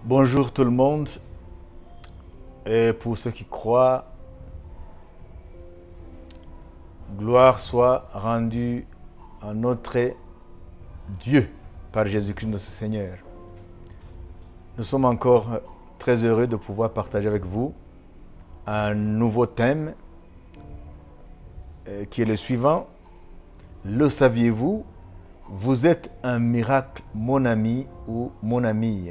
Bonjour tout le monde. Et pour ceux qui croient, gloire soit rendue à notre Dieu par Jésus-Christ notre Seigneur. Nous sommes encore très heureux de pouvoir partager avec vous un nouveau thème qui est le suivant. Le saviez-vous? Vous êtes un miracle, mon ami ou mon amie.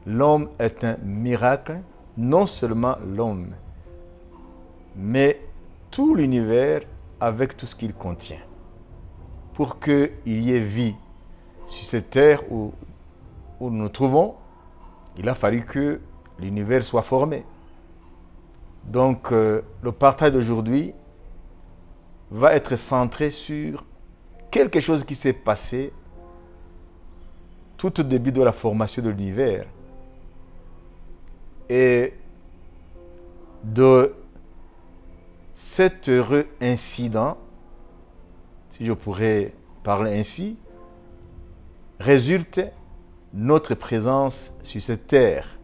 L'homme est un miracle, non seulement l'homme, mais tout l'univers avec tout ce qu'il contient. Pour qu'il y ait vie sur cette terre où nous nous trouvons, il a fallu que l'univers soit formé. Donc, le partage d'aujourd'hui va être centré sur quelque chose qui s'est passé tout au début de la formation de l'univers. Et de cet heureux incident, si je pourrais parler ainsi, résulte notre présence sur cette terre.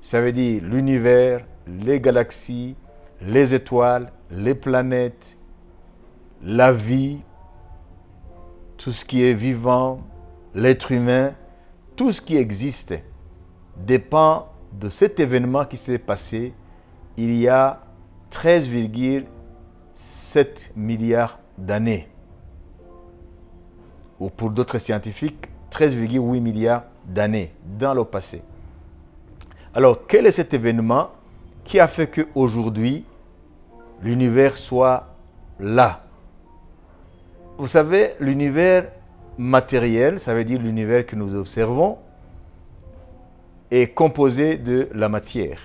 Ça veut dire l'univers, les galaxies, les étoiles, les planètes, la vie, tout ce qui est vivant, l'être humain, tout ce qui existe dépend de cet événement qui s'est passé il y a 13,7 milliards d'années. Ou pour d'autres scientifiques, 13,8 milliards d'années dans le passé. Alors, quel est cet événement qui a fait qu'aujourd'hui, l'univers soit là? Vous savez, l'univers matériel, ça veut dire l'univers que nous observons, est composé de la matière.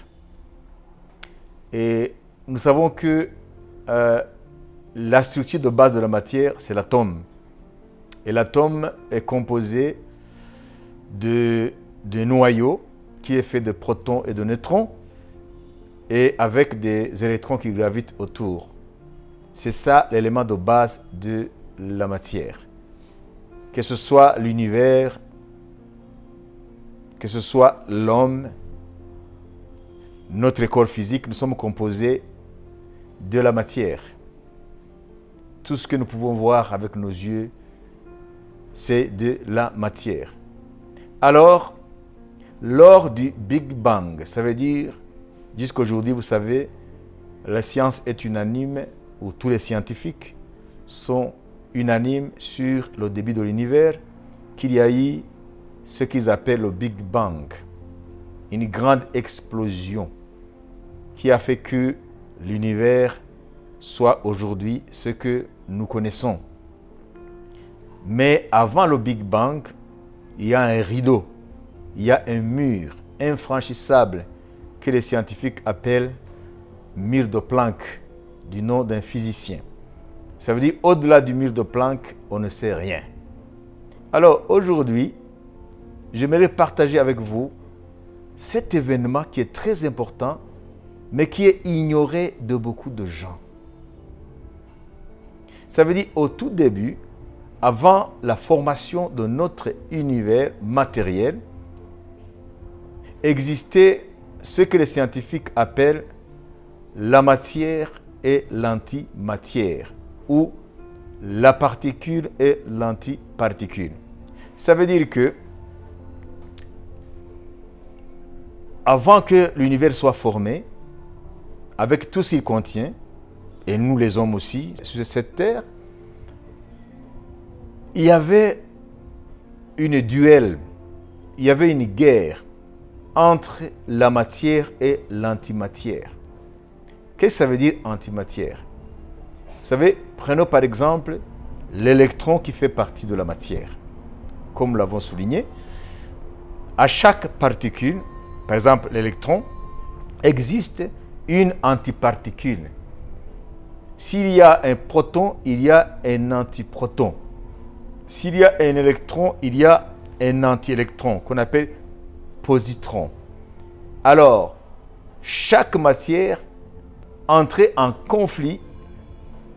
Et nous savons que la structure de base de la matière, c'est l'atome. Et l'atome est composé de noyaux qui est fait de protons et de neutrons et avec des électrons qui gravitent autour. C'est ça l'élément de base de la matière. Que ce soit l'univers, que ce soit l'homme, notre corps physique, nous sommes composés de la matière. Tout ce que nous pouvons voir avec nos yeux, c'est de la matière. Alors, lors du Big Bang, ça veut dire, jusqu'à aujourd'hui, vous savez, la science est unanime, ou tous les scientifiques sont unanimes sur le début de l'univers, qu'il y a eu ce qu'ils appellent le Big Bang, une grande explosion qui a fait que l'univers soit aujourd'hui ce que nous connaissons. Mais avant le Big Bang, il y a un rideau, il y a un mur infranchissable que les scientifiques appellent mur de Planck, du nom d'un physicien. Ça veut dire au-delà du mur de Planck, on ne sait rien. Alors aujourd'hui, j'aimerais partager avec vous cet événement qui est très important, mais qui est ignoré de beaucoup de gens. Ça veut dire au tout début, avant la formation de notre univers matériel, existait ce que les scientifiques appellent la matière et l'antimatière, ou la particule et l'antiparticule. Ça veut dire que avant que l'univers soit formé, avec tout ce qu'il contient, et nous les hommes aussi, sur cette terre, il y avait une duel, il y avait une guerre entre la matière et l'antimatière. Qu'est-ce que ça veut dire antimatière? Vous savez, prenons par exemple l'électron qui fait partie de la matière. Comme nous l'avons souligné, à chaque particule, par exemple l'électron, existe une antiparticule. S'il y a un proton, il y a un antiproton. S'il y a un électron, il y a un antiélectron qu'on appelle positron. Alors, chaque matière entrait en conflit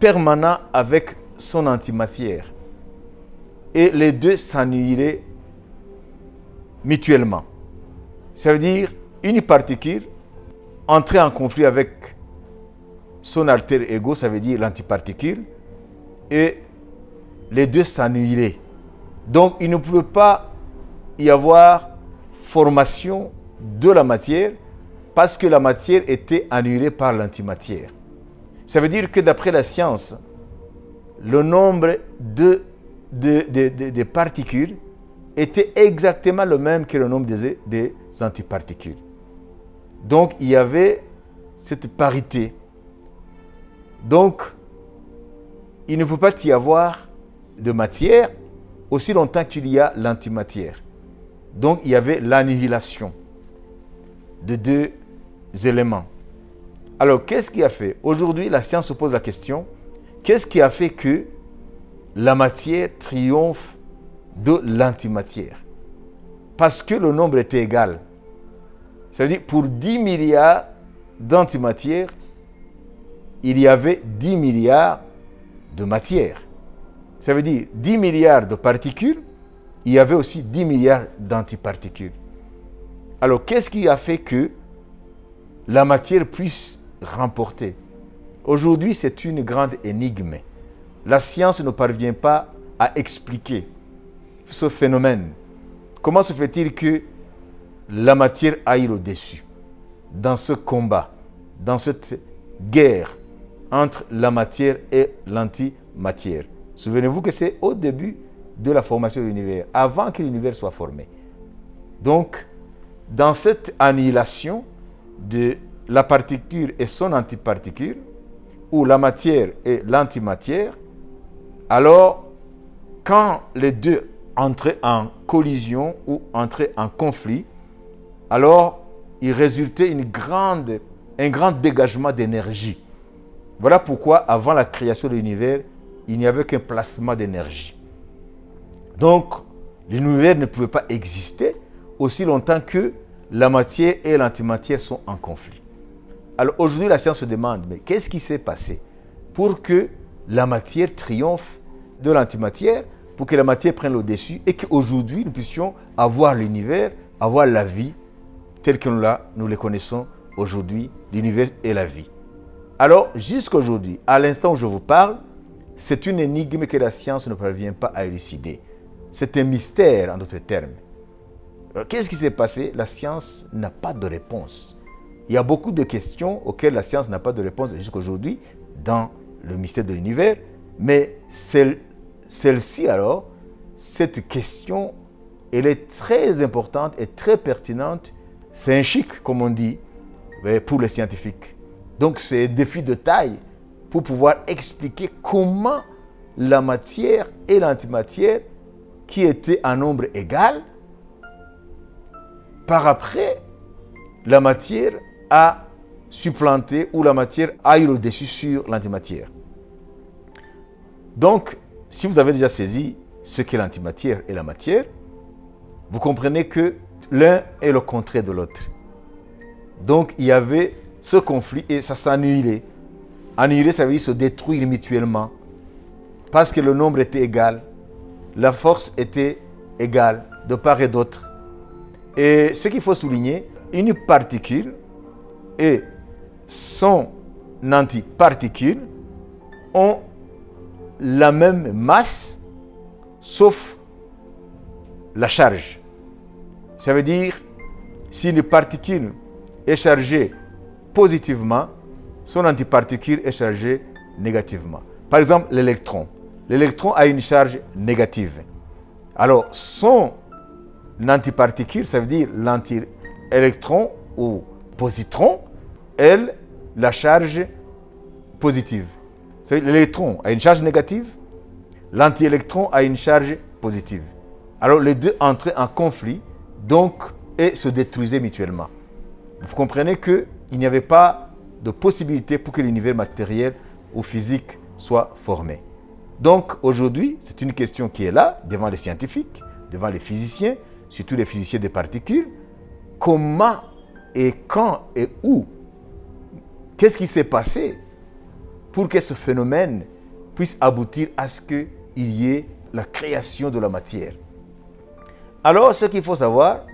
permanent avec son antimatière. Et les deux s'annihileraient mutuellement. Ça veut dire une particule entrer en conflit avec son alter ego, ça veut dire l'antiparticule, et les deux s'annihilaient. Donc il ne pouvait pas y avoir formation de la matière parce que la matière était annihilée par l'antimatière. Ça veut dire que d'après la science, le nombre de particules était exactement le même que le nombre des antiparticules. Donc il y avait cette parité. Donc il ne peut pas y avoir de matière aussi longtemps qu'il y a l'antimatière. Donc il y avait l'annihilation de deux éléments. Alors qu'est-ce qui a fait? Aujourd'hui, la science se pose la question, qu'est-ce qui a fait que la matière triomphe de l'antimatière? Parce que le nombre était égal. Ça veut dire pour 10 milliards d'antimatière, il y avait 10 milliards de matière. Ça veut dire 10 milliards de particules, il y avait aussi 10 milliards d'antiparticules. Alors, qu'est-ce qui a fait que la matière puisse remporter? Aujourd'hui, c'est une grande énigme. La science ne parvient pas à expliquer ce phénomène. Comment se fait-il que la matière aille au-dessus dans ce combat, dans cette guerre entre la matière et l'antimatière? Souvenez-vous que c'est au début de la formation de l'univers, avant que l'univers soit formé. Donc, dans cette annihilation de la particule et son antiparticule, ou la matière et l'antimatière, alors, quand les deux entraient en collision ou entraient en conflit, alors il résultait un grand dégagement d'énergie. Voilà pourquoi, avant la création de l'univers, il n'y avait qu'un plasma d'énergie. Donc, l'univers ne pouvait pas exister aussi longtemps que la matière et l'antimatière sont en conflit. Alors aujourd'hui, la science se demande, mais qu'est-ce qui s'est passé pour que la matière triomphe de l'antimatière, pour que la matière prenne le dessus et qu'aujourd'hui, nous puissions avoir l'univers, avoir la vie telle que nous les connaissons aujourd'hui, l'univers et la vie. Alors, jusqu'à aujourd'hui, à l'instant où je vous parle, c'est une énigme que la science ne parvient pas à élucider. C'est un mystère, en d'autres termes. Qu'est-ce qui s'est passé? La science n'a pas de réponse. Il y a beaucoup de questions auxquelles la science n'a pas de réponse jusqu'à aujourd'hui dans le mystère de l'univers. Mais celle-ci, alors, cette question, elle est très importante et très pertinente. C'est un chic, comme on dit, pour les scientifiques. Donc, c'est un défi de taille pour pouvoir expliquer comment la matière et l'antimatière, qui étaient en nombre égal, par après, la matière a supplanté ou la matière a eu le dessus sur l'antimatière. Donc, si vous avez déjà saisi ce qu'est l'antimatière et la matière, vous comprenez que l'un est le contraire de l'autre. Donc, il y avait ce conflit et ça s'annihilait. Annihiler, ça veut dire se détruire mutuellement. Parce que le nombre était égal, la force était égale de part et d'autre. Et ce qu'il faut souligner, une particule et son antiparticule ont la même masse, sauf la charge. Ça veut dire, si une particule est chargée positivement, son antiparticule est chargée négativement. Par exemple, l'électron. L'électron a une charge négative. Alors, son antiparticule, ça veut dire l'anti-électron ou positron, elle, la charge positive. L'électron a une charge négative, l'anti-électron a une charge positive. Alors, les deux entraient en conflit, donc, et se détruisaient mutuellement. Vous comprenez qu'il n'y avait pas de possibilité pour que l'univers matériel ou physique soit formé. Donc, aujourd'hui, c'est une question qui est là, devant les scientifiques, devant les physiciens, surtout les physiciens des particules. Comment et quand et où? Qu'est-ce qui s'est passé pour que ce phénomène puisse aboutir à ce qu'il y ait la création de la matière? Alors, ce qu'il faut savoir,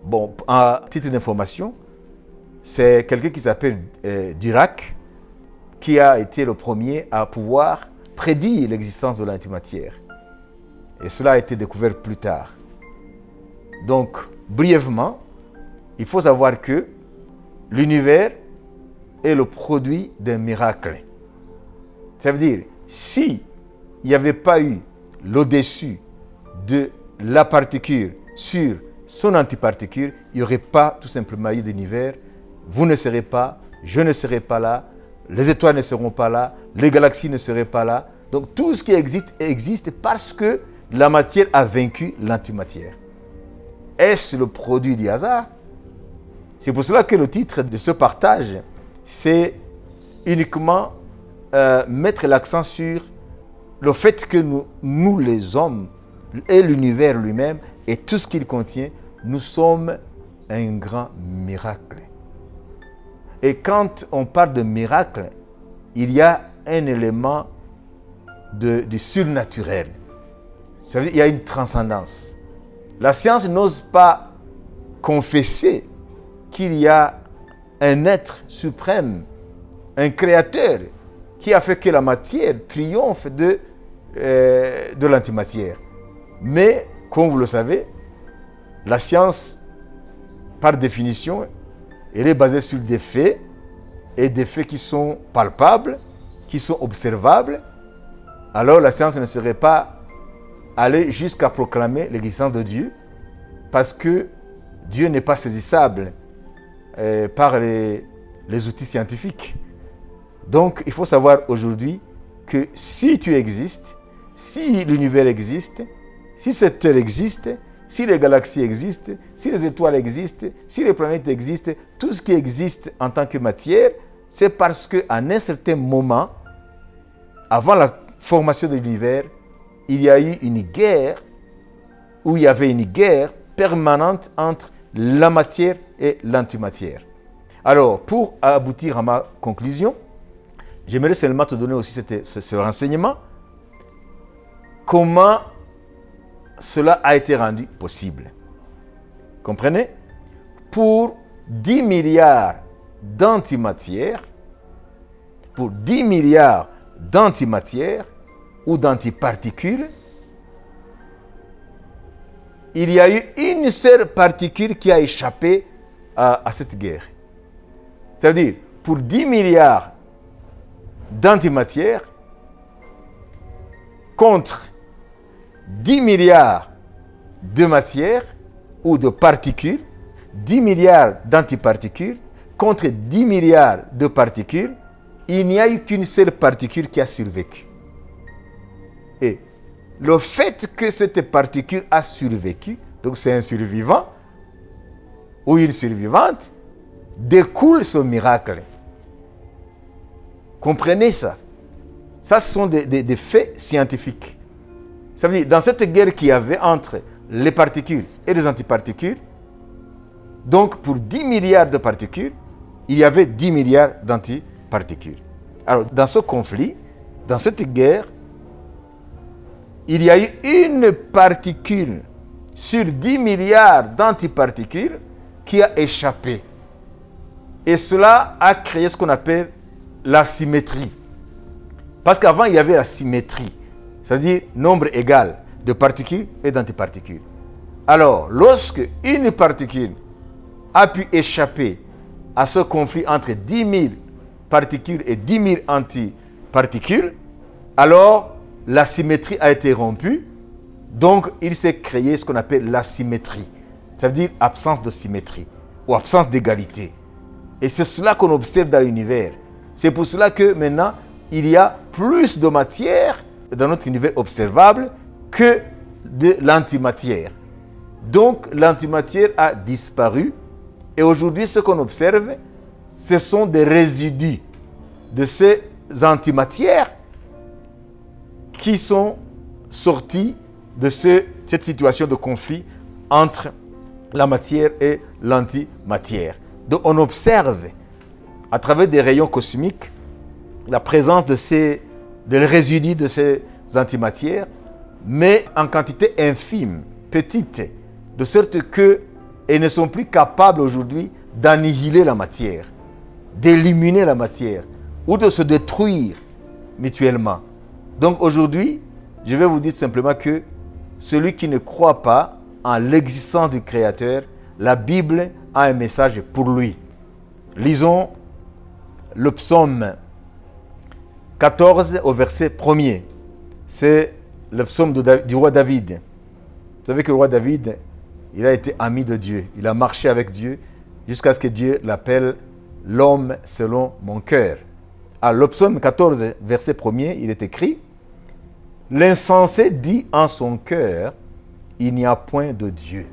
Bon, à titre d'information, c'est quelqu'un qui s'appelle Dirac, qui a été le premier à pouvoir prédire l'existence de l'antimatière. Et cela a été découvert plus tard. Donc, brièvement, il faut savoir que l'univers est le produit d'un miracle. Ça veut dire, si il n'y avait pas eu l'au-dessus de la particule sur son antiparticule, il n'y aurait pas tout simplement eu d'univers. Vous ne serez pas, je ne serai pas là, les étoiles ne seront pas là, les galaxies ne seraient pas là. Donc tout ce qui existe, existe parce que la matière a vaincu l'antimatière. Est-ce le produit du hasard? C'est pour cela que le titre de ce partage, c'est uniquement mettre l'accent sur le fait que nous les hommes et l'univers lui-même et tout ce qu'il contient, nous sommes un grand miracle. Et quand on parle de miracle, il y a un élément du surnaturel. Ça veut dire qu'il y a une transcendance. La science n'ose pas confesser qu'il y a un être suprême, un créateur, qui a fait que la matière triomphe de l'antimatière. Mais, comme vous le savez, la science, par définition, elle est basée sur des faits, et des faits qui sont palpables, qui sont observables. Alors la science ne serait pas allée jusqu'à proclamer l'existence de Dieu, parce que Dieu n'est pas saisissable par les outils scientifiques. Donc il faut savoir aujourd'hui que si tu existes, si l'univers existe, si cette terre existe, si les galaxies existent, si les étoiles existent, si les planètes existent, tout ce qui existe en tant que matière, c'est parce qu'à un certain moment, avant la formation de l'univers, il y a eu une guerre, où il y avait une guerre permanente entre la matière et l'antimatière. Alors, pour aboutir à ma conclusion, j'aimerais seulement te donner aussi ce renseignement. Comment cela a été rendu possible? Comprenez? Pour 10 milliards d'antimatière, ou d'antiparticules, il y a eu une seule particule qui a échappé à cette guerre. Ça veut dire, pour 10 milliards d'antimatière contre 10 milliards de matière ou de particules, 10 milliards d'antiparticules contre 10 milliards de particules, il n'y a eu qu'une seule particule qui a survécu. Et le fait que cette particule a survécu, donc c'est un survivant ou une survivante, découle ce miracle. Comprenez ça. Ça, ce sont des faits scientifiques. Ça veut dire, dans cette guerre qu'il y avait entre les particules et les antiparticules, donc pour 10 milliards de particules, il y avait 10 milliards d'antiparticules. Alors, dans ce conflit, dans cette guerre, il y a eu une particule sur 10 milliards d'antiparticules qui a échappé. Et cela a créé ce qu'on appelle la symétrie. Parce qu'avant, il y avait la symétrie, c'est-à-dire nombre égal de particules et d'antiparticules. Alors, lorsque une particule a pu échapper à ce conflit entre 10 000 particules et 10 000 antiparticules, alors la symétrie a été rompue, donc il s'est créé ce qu'on appelle l'asymétrie. Ça veut dire absence de symétrie ou absence d'égalité. Et c'est cela qu'on observe dans l'univers. C'est pour cela que maintenant, il y a plus de matière dans notre univers observable que de l'antimatière. Donc l'antimatière a disparu et aujourd'hui ce qu'on observe, ce sont des résidus de ces antimatières qui sont sortis de cette situation de conflit entre la matière et l'antimatière. Donc on observe à travers des rayons cosmiques la présence des résidus de ces antimatières, mais en quantité infime, petite, de sorte que et ne sont plus capables aujourd'hui d'annihiler la matière, d'éliminer la matière ou de se détruire mutuellement. Donc aujourd'hui, je vais vous dire simplement que celui qui ne croit pas en l'existence du Créateur, la Bible a un message pour lui. Lisons le psaume 14 au verset 1er. C'est le psaume du roi David. Vous savez que le roi David, il a été ami de Dieu. Il a marché avec Dieu jusqu'à ce que Dieu l'appelle l'homme selon mon cœur. À le psaume 14, verset 1er, il est écrit « L'insensé dit en son cœur, il n'y a point de Dieu. »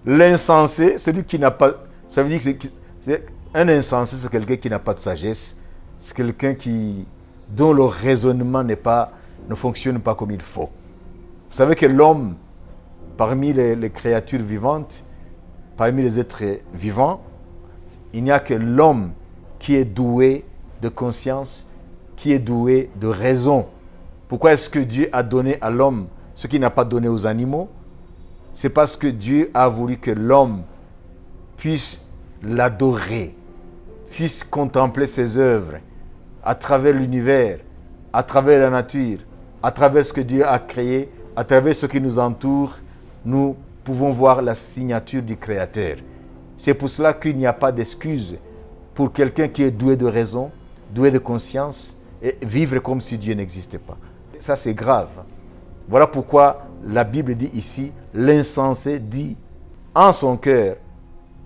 L'insensé, celui qui n'a pas... Ça veut dire que un insensé, c'est quelqu'un qui n'a pas de sagesse. C'est quelqu'un dont le raisonnement ne fonctionne pas comme il faut. Vous savez que l'homme, parmi les créatures vivantes, parmi les êtres vivants, il n'y a que l'homme qui est doué de conscience, qui est doué de raison. Pourquoi est-ce que Dieu a donné à l'homme ce qu'il n'a pas donné aux animaux? C'est parce que Dieu a voulu que l'homme puisse l'adorer, puisse contempler ses œuvres à travers l'univers, à travers la nature, à travers ce que Dieu a créé, à travers ce qui nous entoure. Nous pouvons voir la signature du Créateur. C'est pour cela qu'il n'y a pas d'excuse pour quelqu'un qui est doué de raison, doué de conscience, et vivre comme si Dieu n'existait pas. Ça, c'est grave. Voilà pourquoi la Bible dit ici, l'insensé dit en son cœur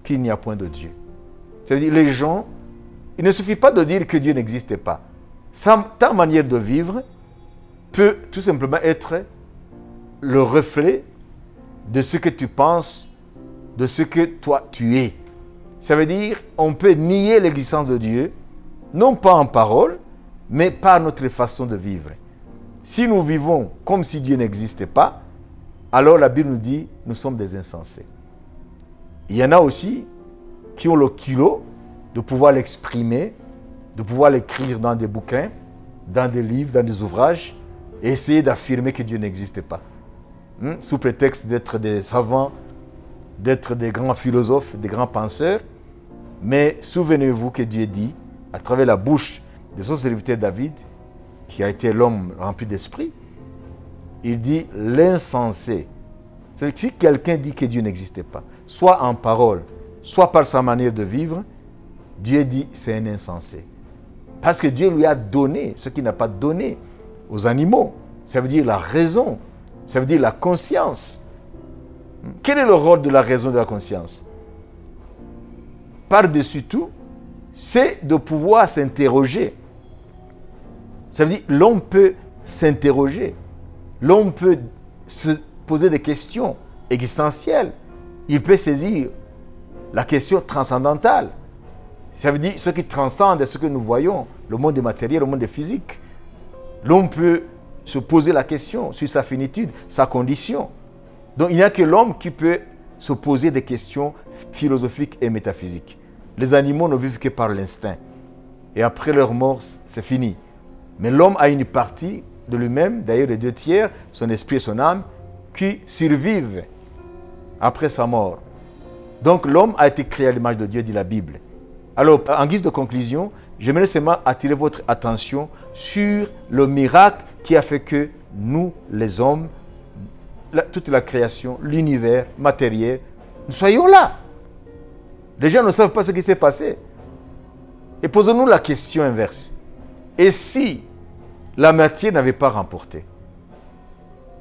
qu'il n'y a point de Dieu. C'est-à-dire, les gens, il ne suffit pas de dire que Dieu n'existait pas. Ta manière de vivre peut tout simplement être le reflet de ce que tu penses, de ce que toi tu es. Ça veut dire, on peut nier l'existence de Dieu, non pas en parole, mais par notre façon de vivre. Si nous vivons comme si Dieu n'existait pas, alors la Bible nous dit, nous sommes des insensés. Il y en a aussi qui ont le culot de pouvoir l'exprimer, de pouvoir l'écrire dans des bouquins, dans des livres, dans des ouvrages, et essayer d'affirmer que Dieu n'existe pas. Sous prétexte d'être des savants, d'être des grands philosophes, des grands penseurs. Mais souvenez-vous que Dieu dit, à travers la bouche de son serviteur David, qui a été l'homme rempli d'esprit, il dit l'insensé. C'est-à-dire que si quelqu'un dit que Dieu n'existait pas, soit en parole, soit par sa manière de vivre, Dieu dit c'est un insensé. Parce que Dieu lui a donné ce qu'il n'a pas donné aux animaux. Ça veut dire la raison, ça veut dire la conscience. Quel est le rôle de la raison et de la conscience? Par-dessus tout, c'est de pouvoir s'interroger. Ça veut dire l'homme peut s'interroger. L'homme peut se poser des questions existentielles. Il peut saisir la question transcendantale. Ça veut dire ce qui transcende ce que nous voyons, le monde matériel, le monde physique. L'homme peut se poser la question sur sa finitude, sa condition. Donc il n'y a que l'homme qui peut se poser des questions philosophiques et métaphysiques. Les animaux ne vivent que par l'instinct. Et après leur mort, c'est fini. Mais l'homme a une partie de lui-même, d'ailleurs les 2/3, son esprit et son âme, qui survivent après sa mort. Donc l'homme a été créé à l'image de Dieu, dit la Bible. Alors, en guise de conclusion, j'aimerais seulement attirer votre attention sur le miracle qui a fait que nous, les hommes, toute la création, l'univers matériel, nous soyons là. Les gens ne savent pas ce qui s'est passé. Et posons-nous la question inverse. Et si la matière n'avait pas remporté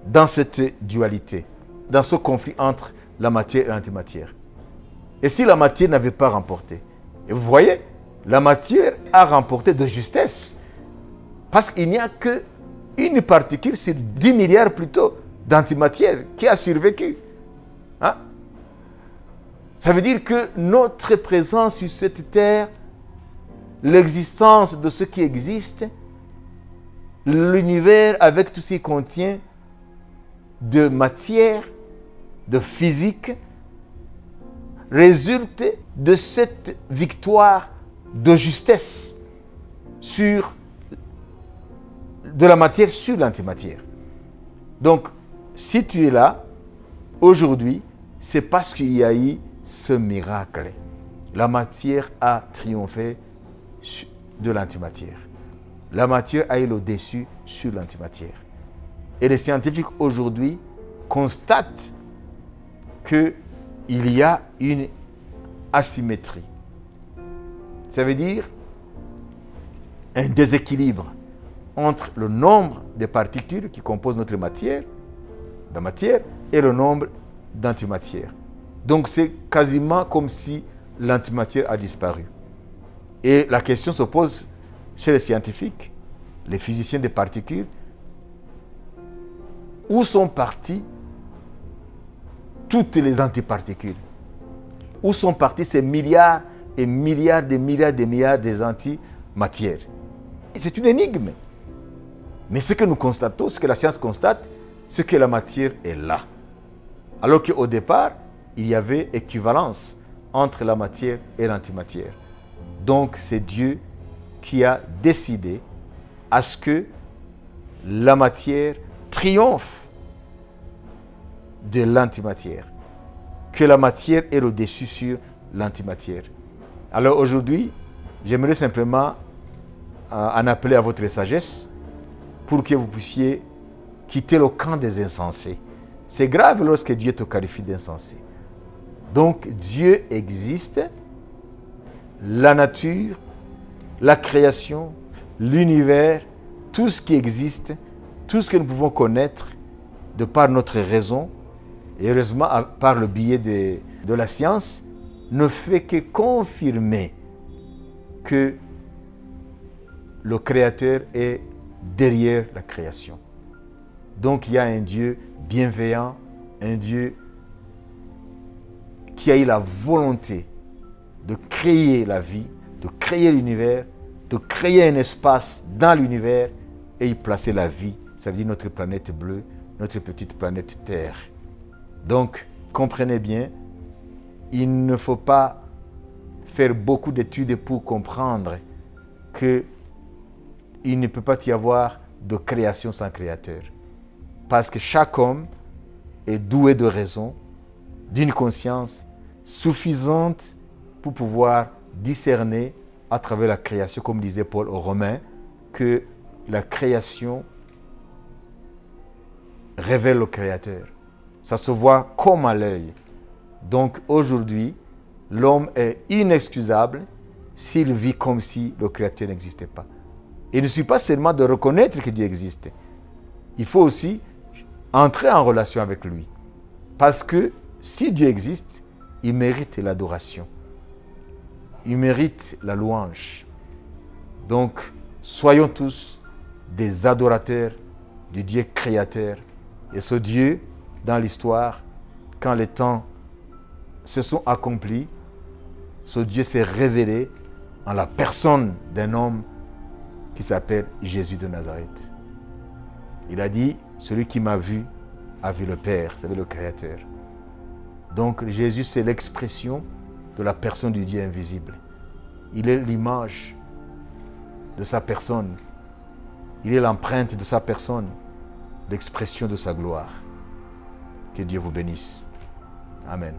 dans cette dualité, dans ce conflit entre la matière et l'antimatière? Et si la matière n'avait pas remporté? Et vous voyez, la matière a remporté de justesse. Parce qu'il n'y a qu'une particule sur 10 milliards plutôt d'antimatière qui a survécu. Hein? Ça veut dire que notre présence sur cette terre, l'existence de ce qui existe, l'univers avec tout ce qu'il contient de matière, de physique, résulte de cette victoire de justesse de la matière sur l'antimatière. Donc, si tu es là, aujourd'hui, c'est parce qu'il y a eu ce miracle. La matière a triomphé de l'antimatière. La matière a eu le dessus sur l'antimatière. Et les scientifiques aujourd'hui constatent qu'il y a une asymétrie. Ça veut dire un déséquilibre entre le nombre de particules qui composent notre matière, la matière, et le nombre d'antimatière. Donc c'est quasiment comme si l'antimatière a disparu. Et la question se pose chez les scientifiques, les physiciens des particules, où sont parties toutes les antiparticules? Où sont partis ces milliards et milliards de milliards de milliards des antimatières? C'est une énigme. Mais ce que nous constatons, ce que la science constate, c'est que la matière est là. Alors qu'au départ, il y avait équivalence entre la matière et l'antimatière. Donc c'est Dieu qui a décidé à ce que la matière triomphe de l'antimatière. Que la matière ait le dessus sur l'antimatière. Alors aujourd'hui, j'aimerais simplement en appeler à votre sagesse pour que vous puissiez quitter le camp des insensés. C'est grave lorsque Dieu te qualifie d'insensé. Donc Dieu existe, la nature, la création, l'univers, tout ce qui existe, tout ce que nous pouvons connaître de par notre raison, et heureusement par le biais de la science, ne fait que confirmer que le Créateur est derrière la création. Donc il y a un Dieu bienveillant, un Dieu qui a eu la volonté de créer la vie, de créer l'univers, de créer un espace dans l'univers et y placer la vie. Ça veut dire notre planète bleue, notre petite planète Terre. Donc, comprenez bien, il ne faut pas faire beaucoup d'études pour comprendre qu'il ne peut pas y avoir de création sans créateur. Parce que chaque homme est doué de raison, d'une conscience suffisante pour pouvoir discerner à travers la création, comme disait Paul aux Romains, que la création révèle le Créateur. Ça se voit comme à l'œil. Donc aujourd'hui, l'homme est inexcusable s'il vit comme si le Créateur n'existait pas. Et il ne suffit pas seulement de reconnaître que Dieu existe. Il faut aussi entrer en relation avec lui. Parce que si Dieu existe, il mérite l'adoration. Il mérite la louange. Donc, soyons tous des adorateurs du Dieu créateur. Et ce Dieu, dans l'histoire, quand les temps se sont accomplis, ce Dieu s'est révélé en la personne d'un homme qui s'appelle Jésus de Nazareth. Il a dit, celui qui m'a vu a vu le Père, c'est le Créateur. Donc Jésus, c'est l'expression de la personne du Dieu invisible. Il est l'image de sa personne. Il est l'empreinte de sa personne, l'expression de sa gloire. Que Dieu vous bénisse. Amen.